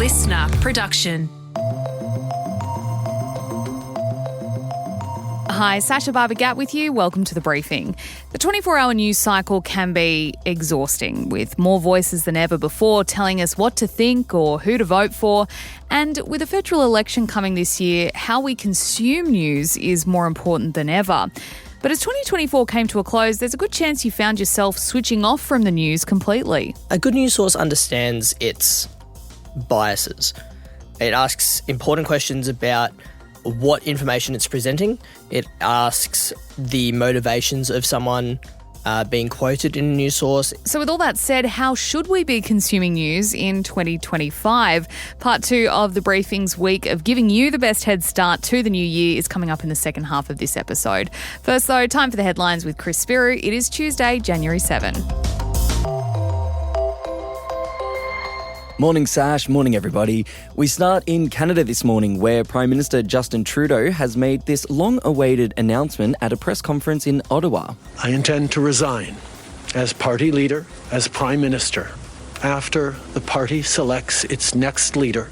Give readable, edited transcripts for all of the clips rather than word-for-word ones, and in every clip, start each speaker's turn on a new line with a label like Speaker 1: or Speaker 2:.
Speaker 1: listener production.
Speaker 2: Hi, Sasha Barbagat with you. Welcome to The Briefing. The 24-hour news cycle can be exhausting, with more voices than ever before telling us what to think or who to vote for. And with a federal election coming this year, how we consume news is more important than ever. But as 2024 came to a close, there's a good chance you found yourself switching off from the news completely.
Speaker 3: A good news source understands its biases. It asks important questions about what information it's presenting. It asks the motivations of someone being quoted in a news source.
Speaker 2: So with all that said, how should we be consuming news in 2025? Part 2 of The Briefing's week of giving you the best head start to the new year is coming up in the second half of this episode. First though, time for the headlines with Chris Spiru. It is Tuesday, January 7.
Speaker 4: Morning, Sash. Morning, everybody. We start in Canada this morning, where Prime Minister Justin Trudeau has made this long-awaited announcement at a press conference in Ottawa.
Speaker 5: I intend to resign as party leader, as Prime Minister, after the party selects its next leader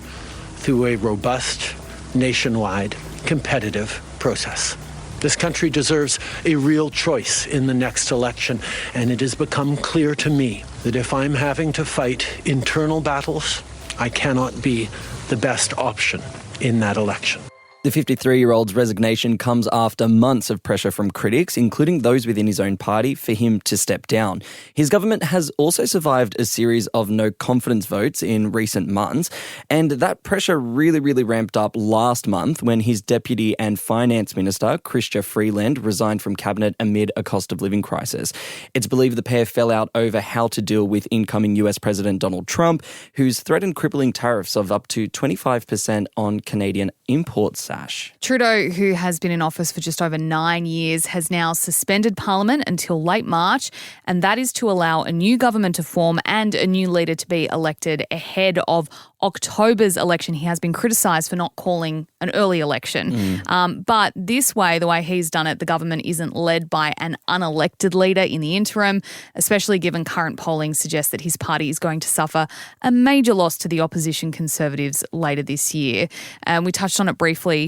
Speaker 5: through a robust, nationwide, competitive process. This country deserves a real choice in the next election, and it has become clear to me that if I'm having to fight internal battles, I cannot be the best option in that election.
Speaker 4: The 53-year-old's resignation comes after months of pressure from critics, including those within his own party, for him to step down. His government has also survived a series of no-confidence votes in recent months, and that pressure really ramped up last month when his Deputy and Finance Minister, Chrystia Freeland, resigned from Cabinet amid a cost of living crisis. It's believed the pair fell out over how to deal with incoming US President Donald Trump, who's threatened crippling tariffs of up to 25% on Canadian imports.
Speaker 2: Trudeau, who has been in office for just over 9 years, has now suspended Parliament until late March, and that is to allow a new government to form and a new leader to be elected ahead of October's election. He has been criticised for not calling an early election. But this way, the way he's done it, the government isn't led by an unelected leader in the interim, especially given current polling suggests that his party is going to suffer a major loss to the opposition Conservatives later this year. We touched on it briefly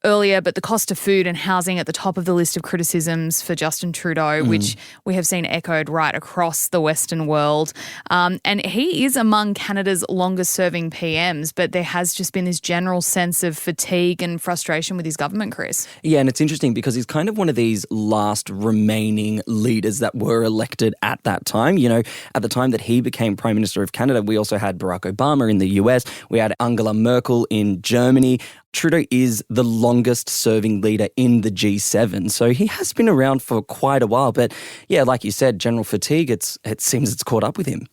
Speaker 2: earlier, but the cost of food and housing at the top of the list of criticisms for Justin Trudeau, which we have seen echoed right across the Western world. And he is among Canada's longest-serving PMs, but there has just been this general sense of fatigue and frustration with his government, Chris.
Speaker 4: Yeah, and it's interesting because he's kind of one of these last remaining leaders that were elected at that time. You know, at the time that he became Prime Minister of Canada, we also had Barack Obama in the US, we had Angela Merkel in Germany. Trudeau is the longest-serving leader in the G7, so he has been around for quite a while. But yeah, like you said, general fatigue, it seems it's caught up with him.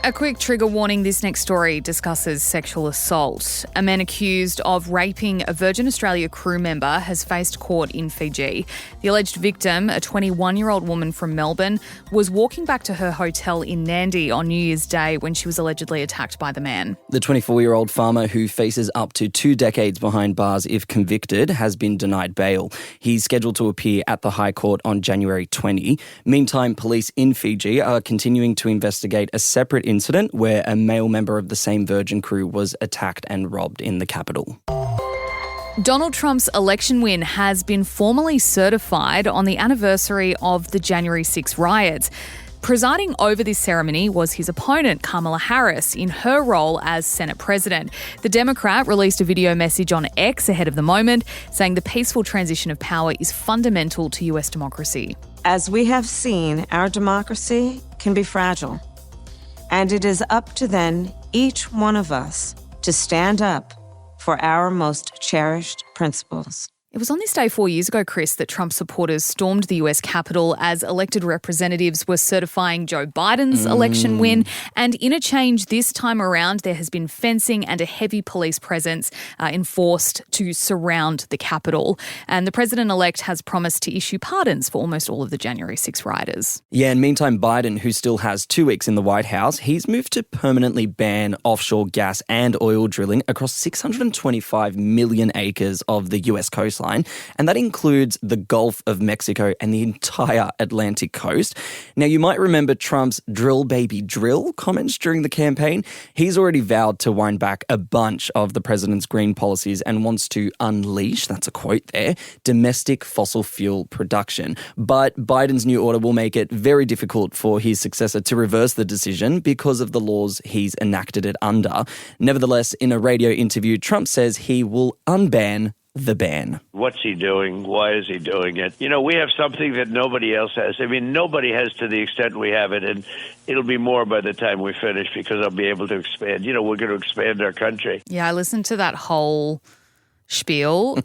Speaker 2: A quick trigger warning, this next story discusses sexual assault. A man accused of raping a Virgin Australia crew member has faced court in Fiji. The alleged victim, a 21-year-old woman from Melbourne, was walking back to her hotel in Nandi on New Year's Day when she was allegedly attacked by the man. The
Speaker 4: 24-year-old farmer, who faces up to 2 decades behind bars if convicted, has been denied bail. He's scheduled to appear at the High Court on January 20. Meantime, police in Fiji are continuing to investigate a separate incident where a male member of the same Virgin crew was attacked and robbed in the capital.
Speaker 2: Donald Trump's election win has been formally certified on the anniversary of the January 6 riots. Presiding over this ceremony was his opponent, Kamala Harris, in her role as Senate President. The Democrat released a video message on X ahead of the moment, saying the peaceful transition of power is fundamental to US democracy.
Speaker 6: As we have seen, our democracy can be fragile. And it is up to then each one of us to stand up for our most cherished principles.
Speaker 2: It was on this day 4 years ago, Chris, that Trump supporters stormed the US Capitol as elected representatives were certifying Joe Biden's election win. And in a change this time around, there has been fencing and a heavy police presence enforced to surround the Capitol. And the president-elect has promised to issue pardons for almost all of the January 6 rioters.
Speaker 4: Yeah, and meantime, Biden, who still has 2 weeks in the White House, he's moved to permanently ban offshore gas and oil drilling across 625 million acres of the US coastline. coastline, and that includes the Gulf of Mexico and the entire Atlantic coast. Now, you might remember Trump's drill baby drill comments during the campaign. He's already vowed to wind back a bunch of the president's green policies and wants to unleash, that's a quote there, domestic fossil fuel production. But Biden's new order will make it very difficult for his successor to reverse the decision because of the laws he's enacted it under. Nevertheless, in a radio interview, Trump says he will unban the ban.
Speaker 1: What's he doing? Why is he doing it? You know, we have something that nobody else has. I mean, nobody has to the extent we have it, and it'll be more by the time we finish because I'll be able to expand. You know, we're going to expand our country.
Speaker 2: Yeah, I listened to that whole spiel.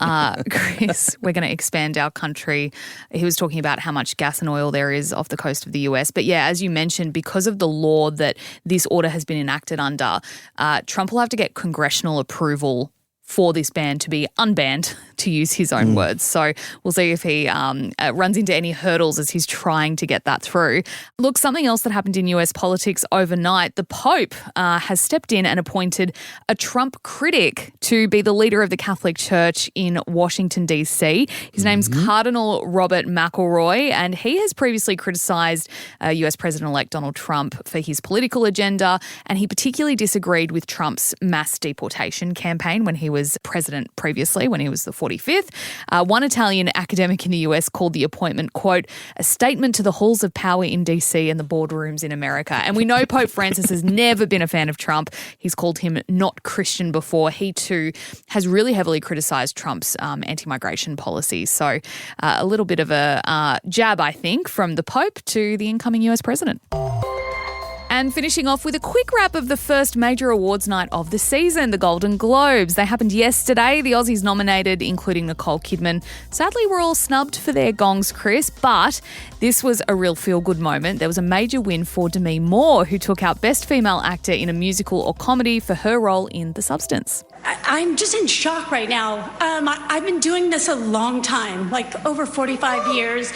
Speaker 2: Chris, we're going to expand our country. He was talking about how much gas and oil there is off the coast of the US. But yeah, as you mentioned, because of the law that this order has been enacted under, Trump will have to get congressional approval for this ban to be unbanned, to use his own words. So we'll see if he runs into any hurdles as he's trying to get that through. Look, something else that happened in US politics overnight, the Pope has stepped in and appointed a Trump critic to be the leader of the Catholic Church in Washington, D.C. His name's Cardinal Robert McElroy, and he has previously criticised US President-elect Donald Trump for his political agenda, and he particularly disagreed with Trump's mass deportation campaign when he was president previously, when he was the 45th. One Italian academic in the US called the appointment, quote, a statement to the halls of power in DC and the boardrooms in America. And we know Pope Francis has never been a fan of Trump. He's called him not Christian before. He too has really heavily criticised Trump's anti-migration policy. So a little bit of a jab, I think, from the Pope to the incoming US president. And finishing off with a quick wrap of the first major awards night of the season, the Golden Globes. They happened yesterday. The Aussies nominated, including Nicole Kidman. Sadly, we're all snubbed for their gongs, Chris, but this was a real feel-good moment. There was a major win for Demi Moore, who took out Best Female Actor in a Musical or Comedy for her role in The Substance.
Speaker 7: I'm just in shock right now. I've been doing this a long time, like over 45 years,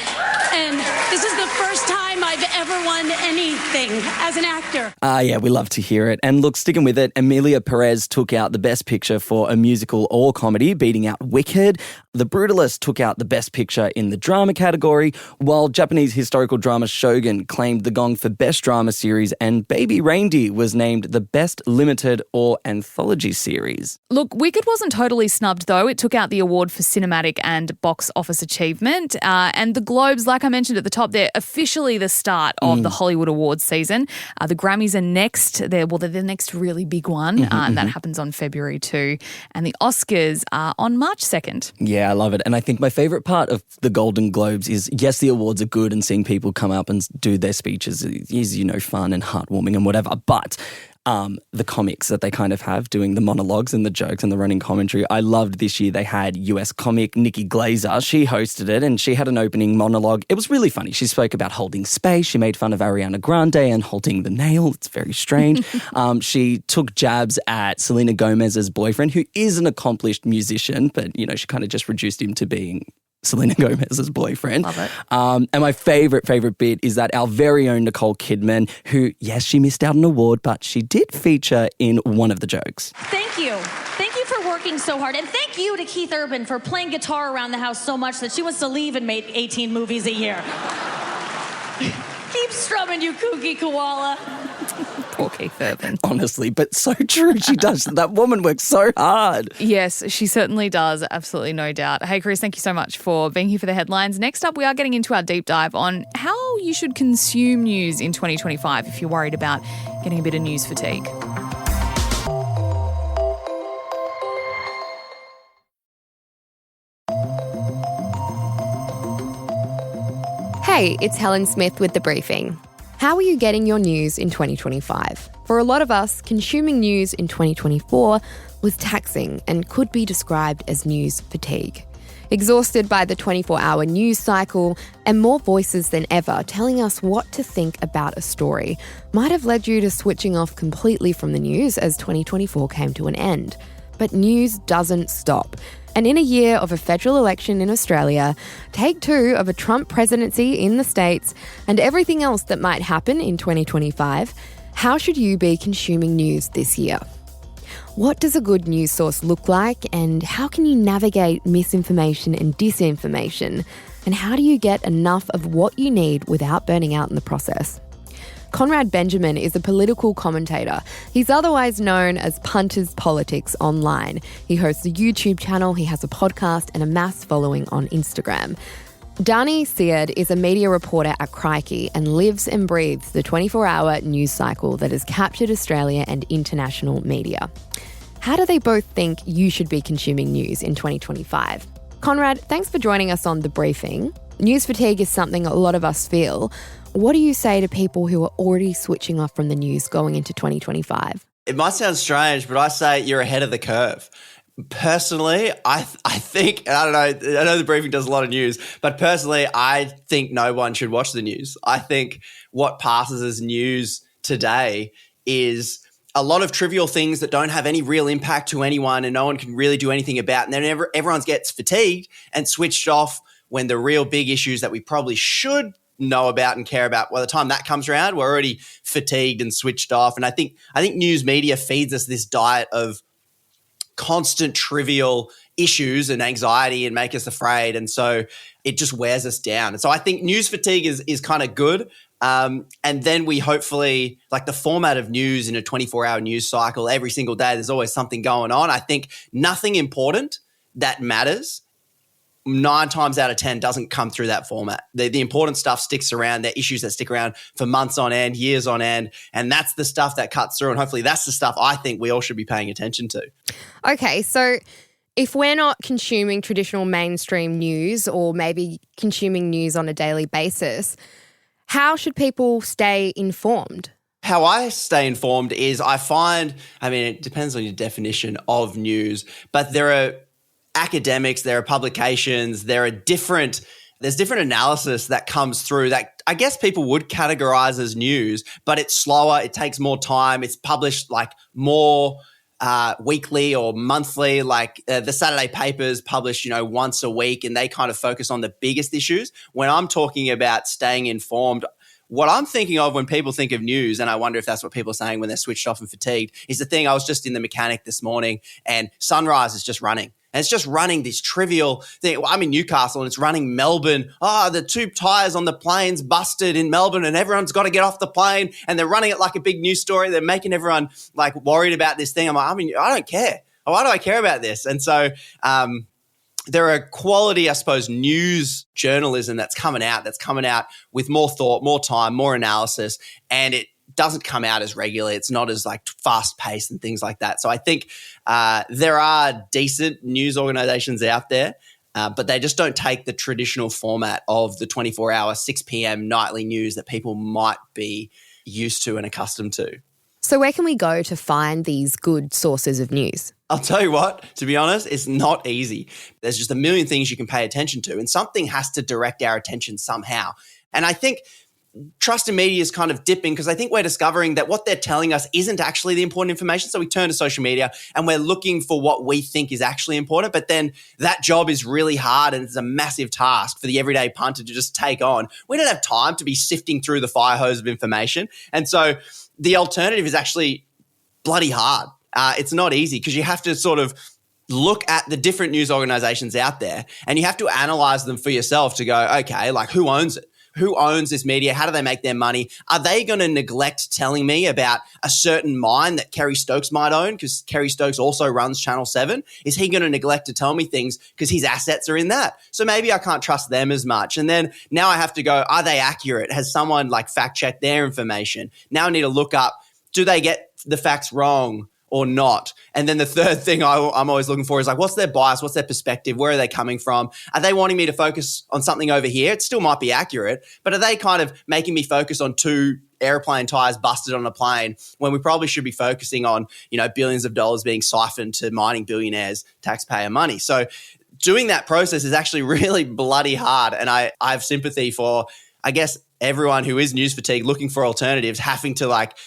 Speaker 7: and this is the first time I've ever won anything as an actor.
Speaker 4: Yeah, we love to hear it. And look, sticking with it, Emilia Perez took out the Best Picture for a musical or comedy, beating out Wicked. The Brutalist took out the Best Picture in the drama category, while Japanese historical drama Shogun claimed the gong for Best Drama Series, and Baby Reindeer was named the Best Limited or Anthology Series.
Speaker 2: Look, Wicked wasn't totally snubbed, though. It took out the award for cinematic and box office achievement. And the Globes, like I mentioned at the top, they're officially the start of the Hollywood Awards season. The Grammys are next. They're the next really big one, and that happens on February 2. And the Oscars are on March 2nd.
Speaker 4: Yeah, I love it. And I think my favourite part of the Golden Globes is, yes, the awards are good and seeing people come up and do their speeches is, fun and heartwarming and whatever. But the comics that they kind of have, doing the monologues and the jokes and the running commentary. I loved this year they had US comic Nikki Glazer. She hosted it and she had an opening monologue. It was really funny. She spoke about holding space. She made fun of Ariana Grande and holding the nail. It's very strange. She took jabs at Selena Gomez's boyfriend, who is an accomplished musician, but, she kind of just reduced him to being Selena Gomez's boyfriend.
Speaker 2: Love it.
Speaker 4: And my favourite bit is that our very own Nicole Kidman, who, yes, she missed out on an award, but she did feature in one of the jokes.
Speaker 8: Thank you. Thank you for working so hard. And thank you to Keith Urban for playing guitar around the house so much that she wants to leave and make 18 movies a year. Keep strumming, you kooky koala.
Speaker 2: Poor Keith Urban.
Speaker 4: Honestly, but so true. She does. That woman works so hard.
Speaker 2: Yes, she certainly does. Absolutely no doubt. Hey, Chris, thank you so much for being here for the headlines. Next up, we are getting into our deep dive on how you should consume news in 2025 if you're worried about getting a bit of news fatigue.
Speaker 9: Hey, it's Helen Smith with The Briefing. How are you getting your news in 2025? For a lot of us, consuming news in 2024 was taxing and could be described as news fatigue. Exhausted by the 24-hour news cycle and more voices than ever telling us what to think about a story might have led you to switching off completely from the news as 2024 came to an end. But news doesn't stop. And in a year of a federal election in Australia, take two of a Trump presidency in the States, and everything else that might happen in 2025, how should you be consuming news this year? What does a good news source look like, and how can you navigate misinformation and disinformation? And how do you get enough of what you need without burning out in the process? Konrad Benjamin is a political commentator. He's otherwise known as Punters Politics online. He hosts a YouTube channel, he has a podcast and a mass following on Instagram. Daany Saeed is a media reporter at Crikey and lives and breathes the 24-hour news cycle that has captured Australia and international media. How do they both think you should be consuming news in 2025? Konrad, thanks for joining us on The Briefing. News fatigue is something a lot of us feel. What do you say to people who are already switching off from the news going into 2025?
Speaker 10: It might sound strange, but I say you're ahead of the curve. Personally, I think, and I don't know, I know The Briefing does a lot of news, but personally, I think no one should watch the news. I think what passes as news today is a lot of trivial things that don't have any real impact to anyone and no one can really do anything about. And then everyone gets fatigued and switched off when the real big issues that we probably should know about and care about, by the time that comes around, we're already fatigued and switched off. And I think news media feeds us this diet of constant trivial issues and anxiety and make us afraid. And so it just wears us down. And so I think news fatigue is kind of good. And then we hopefully, like the format of news in a 24-hour news cycle, every single day, there's always something going on. I think nothing important that matters 9 times out of 10 doesn't come through that format. The important stuff sticks around. They're issues that stick around for months on end, years on end, and that's the stuff that cuts through. And hopefully that's the stuff I think we all should be paying attention to.
Speaker 9: Okay, so if we're not consuming traditional mainstream news or maybe consuming news on a daily basis, how should people stay informed?
Speaker 10: How I stay informed is it depends on your definition of news, but there are academics, there are publications, there's different analysis that comes through that I guess people would categorize as news, but it's slower, it takes more time, it's published like more weekly or monthly, like the Saturday papers publish, once a week, and they kind of focus on the biggest issues. When I'm talking about staying informed, what I'm thinking of when people think of news, and I wonder if that's what people are saying when they're switched off and fatigued, is the thing. I was just in the mechanic this morning and Sunrise is just running. And it's just running this trivial thing. Well, I'm in Newcastle and it's running Melbourne. The 2 tyres on the plane's busted in Melbourne and everyone's got to get off the plane, and they're running it like a big news story. They're making everyone like worried about this thing. I'm like, I don't care. Why do I care about this? And so there are quality, I suppose, news journalism that's coming out with more thought, more time, more analysis, and it doesn't come out as regularly. It's not as like fast paced and things like that. So I think there are decent news organizations out there, but they just don't take the traditional format of the 24-hour, 6 p.m. nightly news that people might be used to and accustomed to.
Speaker 9: So where can we go to find these good sources of news?
Speaker 10: I'll tell you what, to be honest, it's not easy. There's just a million things you can pay attention to, and something has to direct our attention somehow. And I think trust in media is kind of dipping because I think we're discovering that what they're telling us isn't actually the important information. So we turn to social media and we're looking for what we think is actually important. But then that job is really hard and it's a massive task for the everyday punter to just take on. We don't have time to be sifting through the fire hose of information. And so the alternative is actually bloody hard. It's not easy because you have to sort of look at the different news organizations out there and you have to analyze them for yourself to go, okay, like who owns it? Who owns this media? How do they make their money? Are they going to neglect telling me about a certain mine that Kerry Stokes might own because Kerry Stokes also runs Channel 7? Is he going to neglect to tell me things because his assets are in that? So maybe I can't trust them as much. And then now I have to go, are they accurate? Has someone like fact checked their information? Now I need to look up, do they get the facts wrong or not? And then the third thing I'm always looking for is like, what's their bias? What's their perspective? Where are they coming from? Are they wanting me to focus on something over here? It still might be accurate, but are they kind of making me focus on 2 airplane tires busted on a plane when we probably should be focusing on, billions of dollars being siphoned to mining billionaires' taxpayer money? So doing that process is actually really bloody hard. And I have sympathy for, I guess, everyone who is news fatigue looking for alternatives, having to like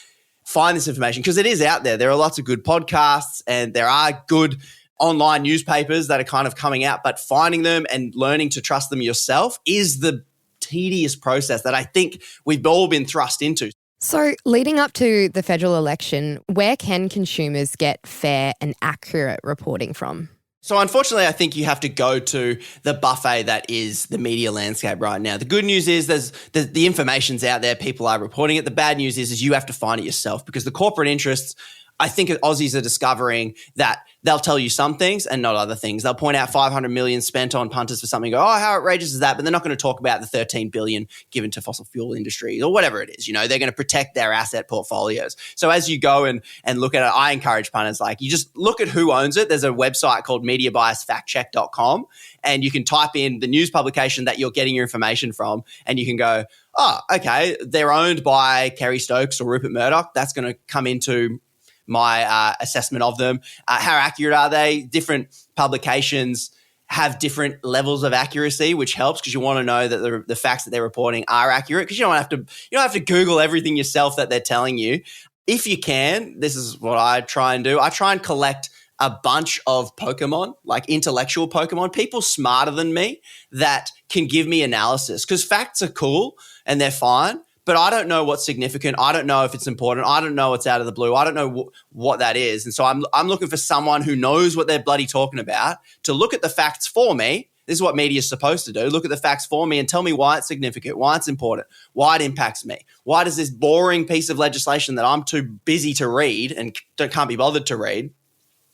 Speaker 10: find this information because it is out there. There are lots of good podcasts and there are good online newspapers that are kind of coming out, but finding them and learning to trust them yourself is the tedious process that I think we've all been thrust into.
Speaker 9: So, leading up to the federal election, where can consumers get fair and accurate reporting from?
Speaker 10: So unfortunately, I think you have to go to the buffet that is the media landscape right now. The good news is the information's out there. People are reporting it. The bad news is you have to find it yourself, because the corporate interests, I think Aussies are discovering that they'll tell you some things and not other things. They'll point out 500 million spent on punters for something, go, oh, how outrageous is that? But they're not going to talk about the 13 billion given to fossil fuel industries or whatever it is. You know, they're going to protect their asset portfolios. So as you go and look at it, I encourage punters, like, you just look at who owns it. There's a website called mediabiasfactcheck.com, and you can type in the news publication that you're getting your information from, and you can go, oh, okay, they're owned by Kerry Stokes or Rupert Murdoch. That's going to come into my assessment of them. How accurate are they? Different publications have different levels of accuracy, which helps because you want to know that the facts that they're reporting are accurate, because you don't have to Google everything yourself that they're telling you. If you can, this is what I try and do. I try and collect a bunch of Pokemon, like intellectual Pokemon, people smarter than me that can give me analysis, because facts are cool and they're fine. But I don't know what's significant. I don't know if it's important. I don't know what's out of the blue. I don't know what that is. And so I'm looking for someone who knows what they're bloody talking about to look at the facts for me. This is what media is supposed to do. Look at the facts for me and tell me why it's significant, why it's important, why it impacts me. Why does this boring piece of legislation that I'm too busy to read and can't be bothered to read,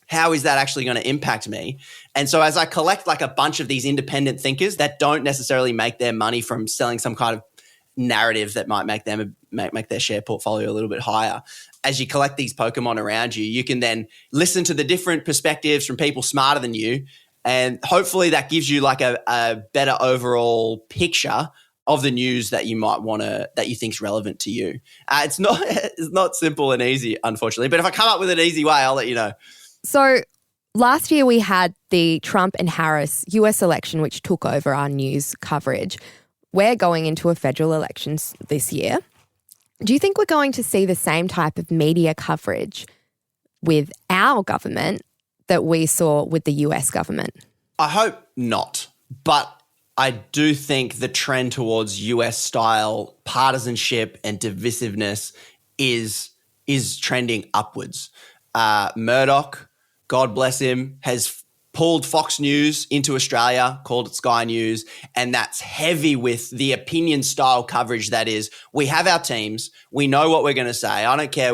Speaker 10: how is that actually going to impact me? And so as I collect like a bunch of these independent thinkers that don't necessarily make their money from selling some kind of narrative that might make them make their share portfolio a little bit higher. As you collect these Pokemon around you, you can then listen to the different perspectives from people smarter than you, and hopefully that gives you like a better overall picture of the news that you might want to, that you think's relevant to you. It's not simple and easy, unfortunately. But if I come up with an easy way, I'll let you know.
Speaker 9: So last year we had the Trump and Harris US election, which took over our news coverage. We're going into a federal elections this year. Do you think we're going to see the same type of media coverage with our government that we saw with the US government?
Speaker 10: I hope not. But I do think the trend towards US-style partisanship and divisiveness is trending upwards. Murdoch, God bless him, has pulled Fox News into Australia, called it Sky News, and that's heavy with the opinion style coverage that is, we have our teams, we know what we're going to say, I don't care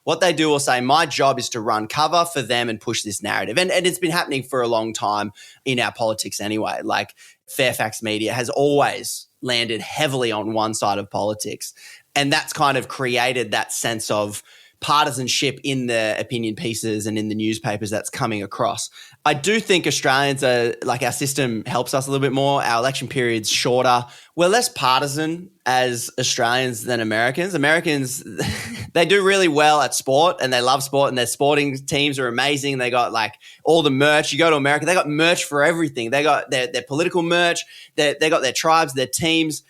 Speaker 10: what they do or say, my job is to run cover for them and push this narrative. And it's been happening for a long time in our politics anyway. Like Fairfax media has always landed heavily on one side of politics, and that's kind of created that sense of partisanship in the opinion pieces and in the newspapers that's coming across. I do think Australians are, like, our system helps us a little bit more. Our election period's shorter. We're less partisan as Australians than Americans. Americans, they do really well at sport and they love sport and their sporting teams are amazing. They got like all the merch. You go to America, they got merch for everything. They got their political merch. They got their tribes, their teams.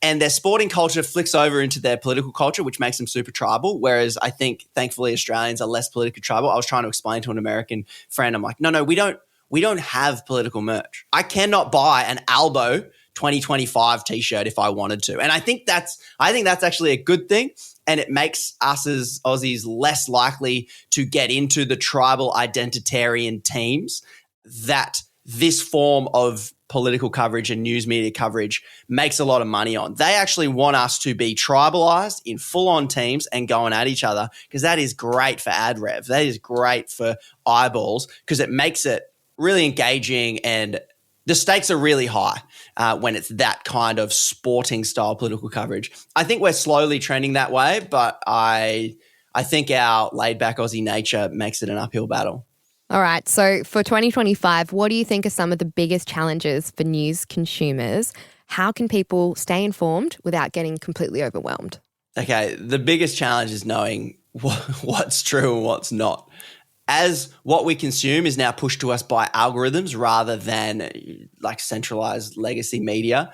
Speaker 10: And their sporting culture flicks over into their political culture, which makes them super tribal. Whereas I think, thankfully, Australians are less politically tribal. I was trying to explain to an American friend, I'm like, no, we don't have political merch. I cannot buy an Albo 2025 t-shirt if I wanted to. And I think that's actually a good thing. And it makes us as Aussies less likely to get into the tribal identitarian teams that this form of political coverage and news media coverage makes a lot of money on. They actually want us to be tribalized in full-on teams and going at each other, because that is great for ad rev. That is great for eyeballs, because it makes it really engaging, and the stakes are really high when it's that kind of sporting style political coverage. I think we're slowly trending that way, but I think our laid-back Aussie nature makes it an uphill battle.
Speaker 9: All right. So for 2025, what do you think are some of the biggest challenges for news consumers? How can people stay informed without getting completely overwhelmed?
Speaker 10: Okay. The biggest challenge is knowing what's true and what's not. As what we consume is now pushed to us by algorithms rather than like centralized legacy media,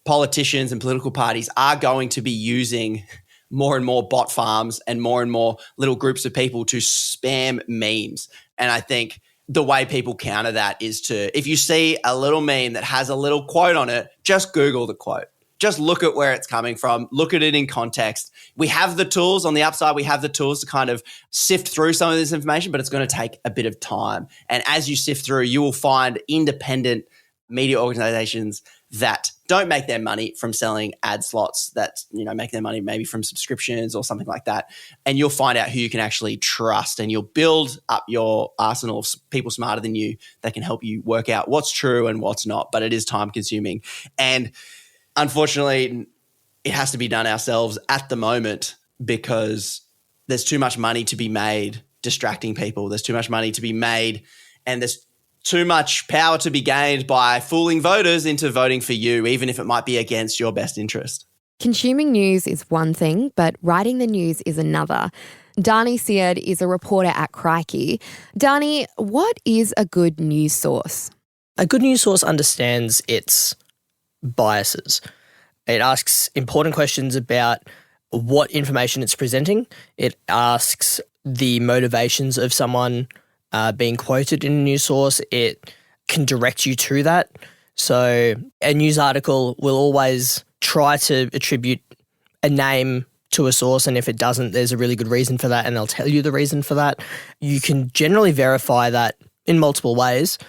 Speaker 10: politicians and political parties are going to be using more and more bot farms and more little groups of people to spam memes. And I think the way people counter that is to, if you see a little meme that has a little quote on it, just Google the quote. just look at where it's coming from, look at it in context. We have the tools on the upside. We have the tools to kind of sift through some of this information, but it's going to take a bit of time. And as you sift through, you will find independent media organizations that don't make their money from selling ad slots, that, make their money maybe from subscriptions or something like that. And you'll find out who you can actually trust, and you'll build up your arsenal of people smarter than you that can help you work out what's true and what's not. But it is time consuming. And unfortunately, it has to be done ourselves at the moment because there's too much money to be made distracting people. There's too much money to be made, and there's too much power to be gained by fooling voters into voting for you, even if it might be against your best interest.
Speaker 9: Consuming news is one thing, but writing the news is another. Daany Saeed is a reporter at Crikey. Daany, what is a good news source?
Speaker 3: A good news source understands its biases. It asks important questions about what information it's presenting. It asks the motivations of someone being quoted in a news source. It can direct you to that. So a news article will always try to attribute a name to a source, and if it doesn't, there's a really good reason for that, and they'll tell you the reason for that. You can generally verify that in multiple ways,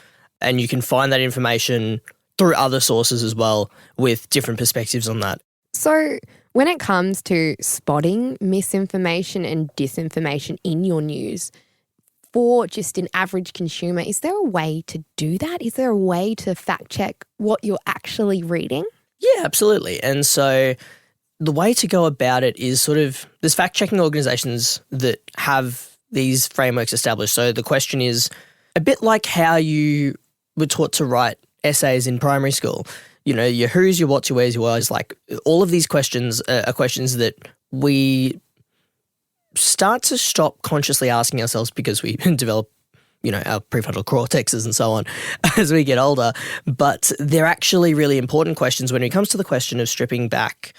Speaker 3: and you can find that information through other sources as well with different perspectives on that.
Speaker 9: So when it comes to spotting misinformation and disinformation in your news, for just an average consumer, is there a way to do that? Is there a way to fact check what you're actually reading?
Speaker 3: Yeah, absolutely. And so the way to go about it is there's fact checking organizations that have these frameworks established. So the question is a bit like how you were taught to write essays in primary school. Your who's, your what's, your where's, your why's, like all of these questions are questions that we start to stop consciously asking ourselves because we develop, our prefrontal cortexes and so on as we get older. But they're actually really important questions when it comes to the question of stripping back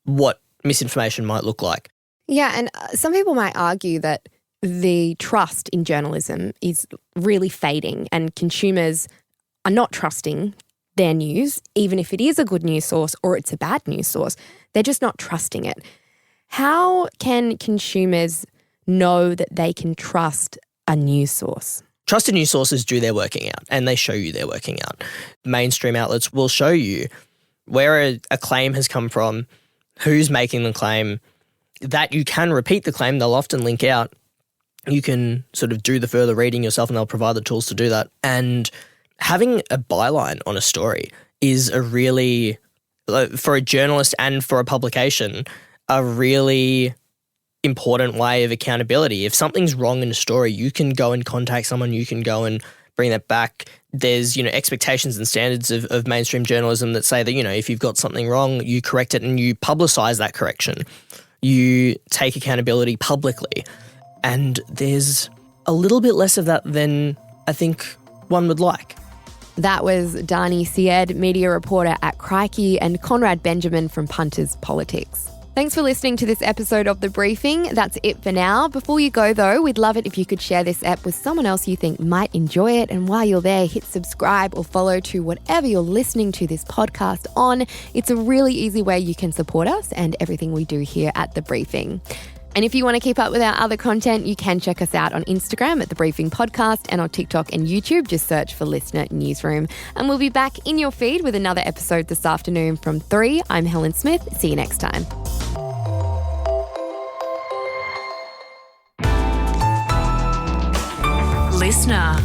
Speaker 3: what misinformation might look like.
Speaker 9: Yeah, and some people might argue that the trust in journalism is really fading and consumers are not trusting their news, even if it is a good news source or it's a bad news source. They're just not trusting it. How can consumers know that they can trust a news source?
Speaker 3: Trusted news sources do their working out, and they show you their working out. Mainstream outlets will show you where a claim has come from, who's making the claim, that you can repeat the claim. They'll often link out. You can sort of do the further reading yourself, and they'll provide the tools to do that. And having a byline on a story is for a journalist and for a publication, a really important way of accountability. If something's wrong in a story, you can go and contact someone, you can go and bring that back. There's, expectations and standards of mainstream journalism that say that, if you've got something wrong, you correct it and you publicise that correction. You take accountability publicly. And there's a little bit less of that than I think one would like.
Speaker 9: That was Daany Saeed, media reporter at Crikey, and Konrad Benjamin from Punters Politics. Thanks for listening to this episode of The Briefing. That's it for now. Before you go, though, we'd love it if you could share this app with someone else you think might enjoy it. And while you're there, hit subscribe or follow to whatever you're listening to this podcast on. It's a really easy way you can support us and everything we do here at The Briefing. And if you want to keep up with our other content, you can check us out on Instagram at The Briefing Podcast, and on TikTok and YouTube, just search for Listener Newsroom. And we'll be back in your feed with another episode this afternoon from 3. I'm Helen Smith. See you next time.
Speaker 2: Listener.